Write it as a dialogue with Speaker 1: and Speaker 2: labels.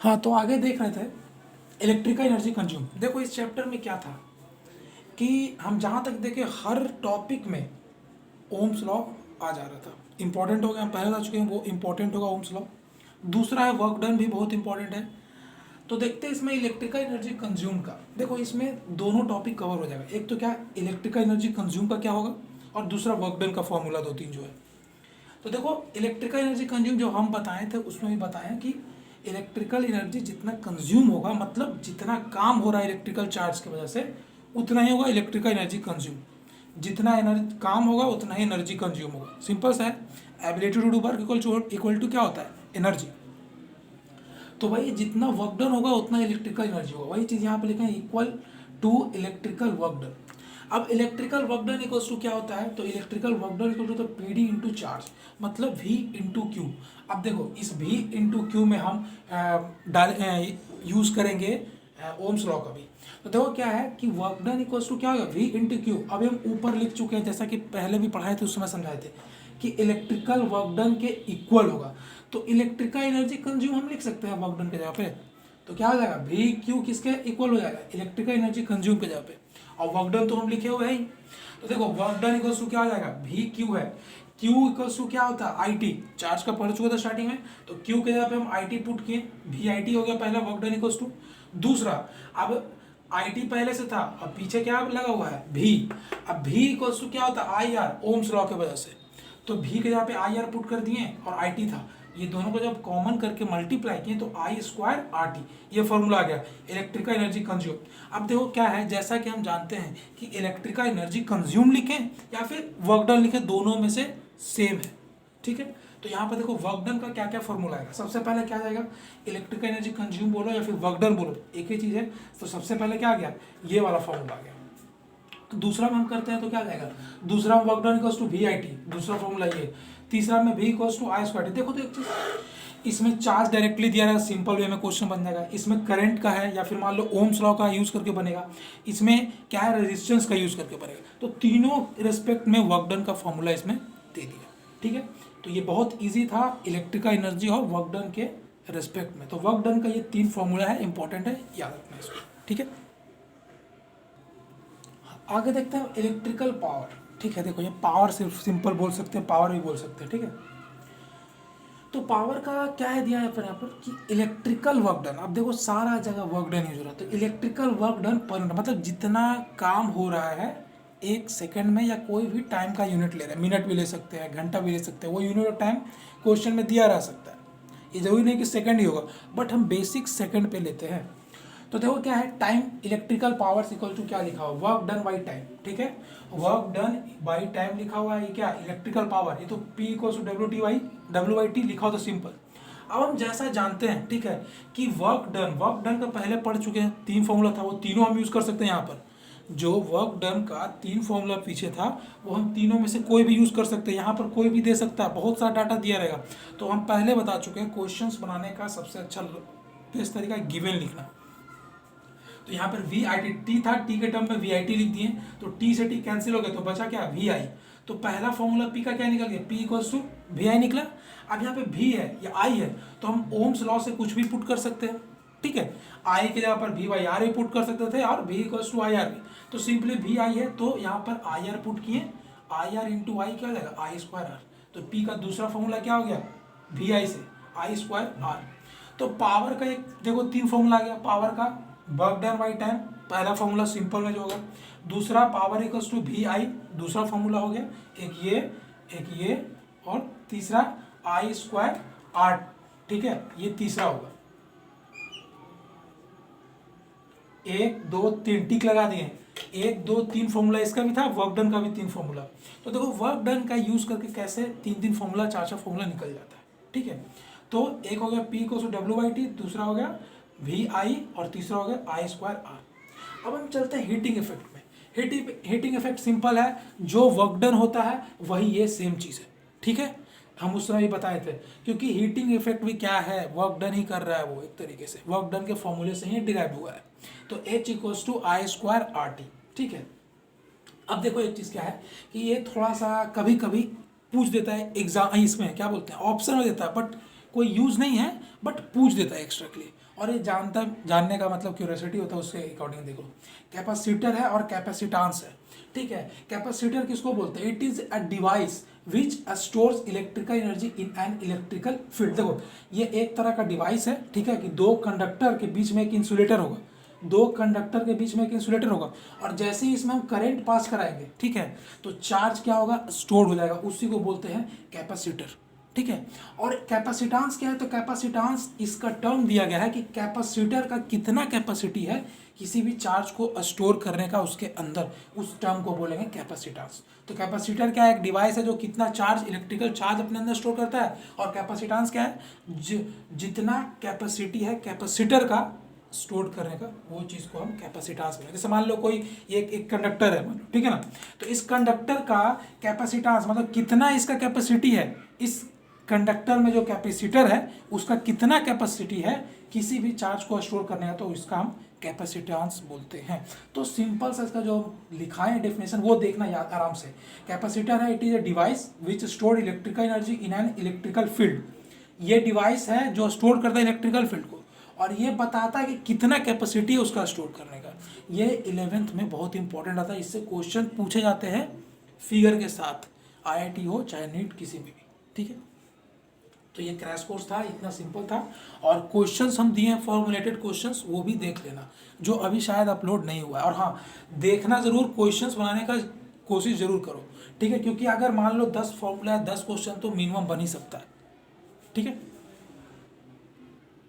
Speaker 1: हाँ, तो आगे देख रहे थे इलेक्ट्रिकल एनर्जी कंज्यूम। देखो इस चैप्टर में क्या था कि हम जहाँ तक देखे हर टॉपिक में ओम्स लॉ आ जा रहा था। इंपॉर्टेंट हो गया, हम पहले बता चुके हैं, वो इंपॉर्टेंट होगा ओम्स लॉ। दूसरा है वर्क डन, भी बहुत इंपॉर्टेंट है। तो देखते हैं इसमें इलेक्ट्रिकल एनर्जी कंज्यूम का। देखो इसमें दोनों टॉपिक कवर हो जाएगा। एक तो क्या इलेक्ट्रिकल एनर्जी कंज्यूम का क्या होगा, और दूसरा वर्क डन का फॉर्मूला, दो तीन जो है। तो देखो इलेक्ट्रिकल एनर्जी कंज्यूम जो हम बताए थे उसमें भी बताया कि इलेक्ट्रिकल एनर्जी जितना कंज्यूम होगा, मतलब जितना काम हो रहा है इलेक्ट्रिकल चार्ज की वजह से, उतना ही होगा इलेक्ट्रिकल एनर्जी कंज्यूम। जितना एनर्जी काम होगा उतना ही एनर्जी कंज्यूम होगा। सिंपल सा है। Ability to do work equal to क्या होता है, एनर्जी। तो भाई जितना वर्क डन होगा उतना इलेक्ट्रिकल एनर्जी होगा। वही चीज़ यहाँ पे लिखा है, equal to electrical work done. अब electrical work done equals to क्या होता है, तो electrical work done equal to P D into charge, मतलब वी इंटू क्यू। अब देखो इस वी इंटू क्यू में हम यूज़ करेंगे ओम्स लॉ का भी। तो देखो क्या है कि वर्क डन इक्वल्स टू क्या होगा, वी इंटू क्यू। अभी हम ऊपर लिख चुके हैं, जैसा कि पहले भी पढ़ाए थे उस समय समझाए थे कि इलेक्ट्रिकल वर्क डन के इक्वल होगा। तो इलेक्ट्रिकल एनर्जी कंज्यूम हम लिख सकते हैं वर्क डन के जगह पे। तो क्या हो जाएगा, वी क्यू किसके इक्वल हो जाएगा, इलेक्ट्रिकल एनर्जी कंज्यूम के जगह पे। और वर्क डन तो हम लिखे हुए हैं ही। तो देखो वर्क डन इक्वल्स टू क्या हो जाएगा, वी क्यू है। क्यू इक्वल्स टू क्या होता है, आई टी। चार्ज का पढ़ चुके थे स्टार्टिंग में, तो क्यू के जगह पे हम आई टी पुट किए, वी आई टी हो गया पहला वर्क डन इक्वल्स टू। दूसरा, अब आई टी पहले से था, अब पीछे क्या लगा हुआ है, भी। अब भी इक्वल्स टू क्या होता है, आई आर, ओम्स लॉ के वजह से। तो भी के जगह पे आई आर पुट कर दिए और आई टी था, ये दोनों को जब कॉमन करके मल्टीप्लाई किए तो आई स्क्वायर आर टी, ये फॉर्मूला आ गया इलेक्ट्रिकल एनर्जी कंज्यूम। अब देखो क्या है, जैसा कि हम जानते हैं कि इलेक्ट्रिकल एनर्जी कंज्यूम लिखें या फिर वर्क डन लिखें, दोनों में से सेम है। ठीक है, तो यहाँ पर देखो वर्क डन का क्या क्या फॉर्मूला आएगा। सबसे पहले क्या जाएगा, इलेक्ट्रिकल एनर्जी कंज्यूम बोलो या फिर वर्क डन बोलो, एक ही चीज़ है। तो सबसे पहले क्या आ गया, ये वाला फॉर्मूला आ गया। तो दूसरा में हम करते हैं तो क्या जाएगा, दूसरा में work done equals to V I T, दूसरा फॉर्मूला ये। तीसरा में V equals to I square T. देखो तो एक चीज़, इसमें चार्ज डायरेक्टली दिया रहेगा, सिंपल वे में क्वेश्चन बन जाएगा। इसमें करंट का है या फिर मान लो ओम्स लॉ का यूज़ करके बनेगा। इसमें क्या है, रेजिस्टेंस का यूज़ करके बनेगा। तो तीनों रिस्पेक्ट में वर्क डन का फॉर्मूला इसमें दे दिया। ठीक है, तो ये बहुत ईजी था इलेक्ट्रिकल एनर्जी और वर्क डन के रिस्पेक्ट में। तो वर्क डन का ये तीन फॉर्मूला है, इंपॉर्टेंट है, याद रखना इसको। ठीक है, आगे देखते हैं इलेक्ट्रिकल पावर। ठीक है, देखो ये पावर सिर्फ सिंपल बोल सकते हैं, पावर भी बोल सकते हैं। ठीक है, तो पावर का क्या है दिया है यहाँ पर कि इलेक्ट्रिकल वर्क डन। अब देखो सारा जगह वर्क डन यूज हो रहा है, तो इलेक्ट्रिकल वर्क डन पर मिनट, मतलब जितना काम हो रहा है एक सेकंड में, या कोई भी टाइम का यूनिट ले रहा है, मिनट भी ले सकते हैं, घंटा भी ले सकते हैं, वो यूनिट ऑफ टाइम क्वेश्चन में दिया रह सकता है। ये जरूरी नहीं कि सेकंड ही होगा, बट हम बेसिक सेकंड पे लेते हैं। तो देखो क्या है, time electrical power equal to क्या लिखा हुआ, वर्क डन बाई टाइम। ठीक है, वर्क डन बाई टाइम लिखा हुआ है, ये क्या इलेक्ट्रिकल पावर, ये तो P equal to W by T लिखा हो तो सिंपल। अब हम जैसा जानते हैं, ठीक है, कि वर्क डन का पहले पढ़ चुके हैं, तीन फॉर्मूला था, वो तीनों हम यूज कर सकते हैं। यहाँ पर जो वर्क डन का तीन फॉर्मूला पीछे था, वो हम तीनों में से कोई भी यूज कर सकते हैं। यहाँ पर कोई भी दे सकता है, बहुत सारा डाटा दिया रहेगा। तो हम पहले बता चुके हैं, क्वेश्चंस बनाने का सबसे अच्छा बेस्ट तरीका गिवन लिखना। तो यहाँ पर वी आई टी, टी था, टी के टर्म में वी आई टी लिख दिए, तो टी से टी कैंसिल हो गया, तो बचा क्या, वी आई। तो पहला फॉर्मूला पी का क्या निकल गया, पी इक्वल्स टू वी आई निकला। अब यहाँ पे भी है या आई है, तो हम ओम्स लॉ से कुछ भी पुट कर सकते हैं। ठीक है, आई की जगह पर वी वाई आर भी पुट कर सकते थे, और V equals to I R भी। तो सिंपली वी आई है, तो यहाँ पर आई आर पुट किए, आई आर इंटू आई क्या हो जाएगा, आई स्क्वायर आर। तो पी का दूसरा फॉर्मूला क्या हो गया, वी आई से आई स्क्वायर आर। तो पावर का एक देखो तीन फॉर्मूला आ गया पावर का, वर्क डन बाई टाइम पहला फॉर्मूला सिंपल में जो होगा, दूसरा पावर इक्वल्स टू वी आई दूसरा फॉर्मूला हो गया, एक ये और तीसरा आई स्क्वायर आर। ठीक है, ये तीसरा होगा, एक दो तीन टिक लगा दिए, एक दो तीन फॉर्मूला इसका भी था, वर्क डन का भी तीन फॉर्मूला। तो देखो वर्क डन का यूज करके कैसे तीन तीन फॉर्मूला चार चार फॉर्मूला निकल जाता है। ठीक है, तो एक हो गया P equals to W by T, दूसरा हो गया वी आई और तीसरा हो गया आई स्क्वायर आर। अब हम चलते हैं हीटिंग इफेक्ट में। हीटिंग इफेक्ट सिंपल है, जो वर्क डन होता है वही ये सेम चीज़ है। ठीक है, हम उस समय भी बताए थे, क्योंकि हीटिंग इफेक्ट भी क्या है, वर्क डन ही कर रहा है वो, एक तरीके से वर्क डन के फॉर्मूले से ही डिराइव हुआ है। तो H equals to I square R T. ठीक है, अब देखो एक चीज़ क्या है कि ये थोड़ा सा कभी कभी पूछ देता है एग्जाम, इसमें क्या बोलते हैं ऑप्शन में देता है, बट कोई यूज़ नहीं है बट पूछ देता है एक्स्ट्रा के लिए। और ये जानने का मतलब क्यूरियोसिटी होता है, उसके अकॉर्डिंग देखो। कैपेसिटर है और कैपेसिटांस है, ठीक है। कैपेसिटर किसको बोलते हैं? It is a device which stores electrical energy in an electrical field. देखो ये एक तरह का डिवाइस है, ठीक है, कि दो कंडक्टर के बीच में एक इंसुलेटर होगा, दो कंडक्टर के बीच में एक इंसुलेटर होगा, और जैसे ही इसमें हम करंट पास कराएंगे, ठीक है, तो चार्ज क्या होगा? स्टोर हो जाएगा, उसी को बोलते हैं कैपेसिटर, ठीक है। और कैपेसिटांस क्या है? तो कैपेसिटांस इसका टर्म दिया गया है कि कैपेसिटर का कितना कैपेसिटी है किसी भी चार्ज को स्टोर करने का उसके अंदर, उस टर्म को बोलेंगे कैपेसिटांस। तो कैपेसिटर क्या है? एक डिवाइस है जो कितना चार्ज, इलेक्ट्रिकल चार्ज अपने अंदर स्टोर करता है। और कैपेसिटांस क्या है? जितना कैपेसिटी है कैपेसिटर का स्टोर करने का, वो चीज़ को हम कैपेसिटांस बोलेंगे। जैसे मान लो कोई एक कंडक्टर है, मान लो, ठीक है ना, तो इस कंडक्टर का कैपेसिटांस मतलब कितना इसका कैपेसिटी है, इस कंडक्टर में जो कैपेसिटर है उसका कितना कैपेसिटी है किसी भी चार्ज को स्टोर करने का, तो इसका हम कैपेसिटेंस बोलते हैं। तो सिंपल सा इसका जो लिखा है डेफिनेशन वो देखना याद आराम से। कैपेसिटर है, it is a device which store electrical energy in an electrical field. ये डिवाइस है जो स्टोर करता है इलेक्ट्रिकल फील्ड को, और ये बताता है कि कितना कैपेसिटी है उसका स्टोर करने का। ये 11th में बहुत इंपॉर्टेंट आता है, इससे क्वेश्चन पूछे जाते हैं फिगर के साथ, IIT हो चाहे नीट किसी में भी, ठीक है। तो ये क्रैश कोर्स था, इतना सिंपल था, और क्वेश्चंस हम दिए हैं फॉर्मुलेटेड क्वेश्चंस, वो भी देख लेना जो अभी शायद अपलोड नहीं हुआ है। और हाँ, देखना ज़रूर, क्वेश्चंस बनाने का कोशिश ज़रूर करो, ठीक है, क्योंकि अगर मान लो 10 फॉर्मूला है 10 क्वेश्चन तो मिनिमम बन ही सकता है, ठीक है।